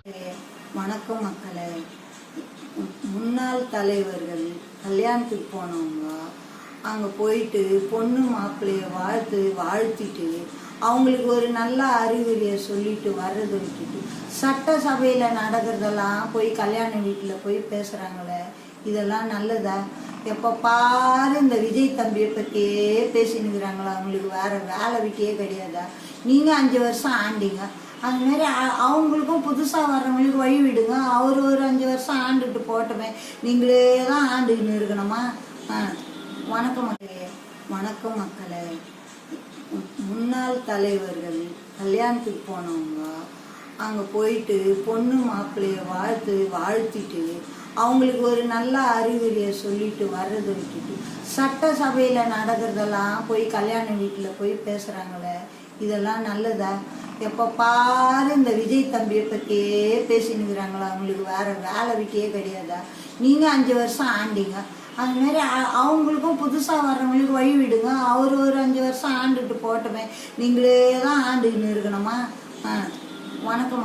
வணக்கம் மக்களே. முன்னாள் தலைவர்கள் கல்யாணத்துக்கு போனவங்க அங்கே போயிட்டு பொண்ணு மாப்பிள்ளைய வாழ்த்திட்டு அவங்களுக்கு ஒரு நல்ல அறிகுறியை சொல்லிட்டு வர்றதை விட்டுட்டு சட்டசபையில் நடக்கிறதெல்லாம் போய் கல்யாண வீட்டில் போய் பேசுகிறாங்களே, இதெல்லாம் நல்லதா? எப்போ பாரு இந்த விஜய் தம்பியை பற்றியே பேசினுக்கிறாங்களா? அவங்களுக்கு வேறு வேலை விட்டே கிடையாதா? நீங்கள் 5 வருஷம் ஆண்டிங்க, அதுமாரி அவங்களுக்கும் புதுசாக வர்றவங்களுக்கு வழி விடுங்க. அவர் ஒரு 5 வருஷம் ஆண்டுட்டு போட்டோமே, நீங்களே தான் ஆண்டுன்னு இருக்கணுமா? வணக்கம் மக்களே. வணக்கம் மக்களே. முன்னாள் தலைவர்கள் கல்யாணத்துக்கு போனவங்க அங்கே போயிட்டு பொண்ணு மாப்பிள்ளைய வாழ்த்திட்டு அவங்களுக்கு ஒரு நல்ல அறிகுறியை சொல்லிட்டு வர்றதை விட்டுட்டு சட்டசபையில் நடக்கிறதெல்லாம் போய் கல்யாண வீட்டில் போய் பேசுகிறாங்களே, இதெல்லாம் நல்லதா? எப்போ பாரு இந்த விஜய் தம்பியை பற்றியே பேசினுக்கிறாங்களா? அவங்களுக்கு வேறு வேலை விட்டே கிடையாதா? நீங்கள் 5 வருஷம் ஆண்டிங்க, அதுமாரி அவங்களுக்கும் புதுசாக வர்றவங்களுக்கு வழி விடுங்க. அவர் ஒரு 5 வருஷம் ஆண்டுட்டு போட்டோமே, நீங்களே தான் ஆண்டுன்னு இருக்கணுமா? வணக்கம்.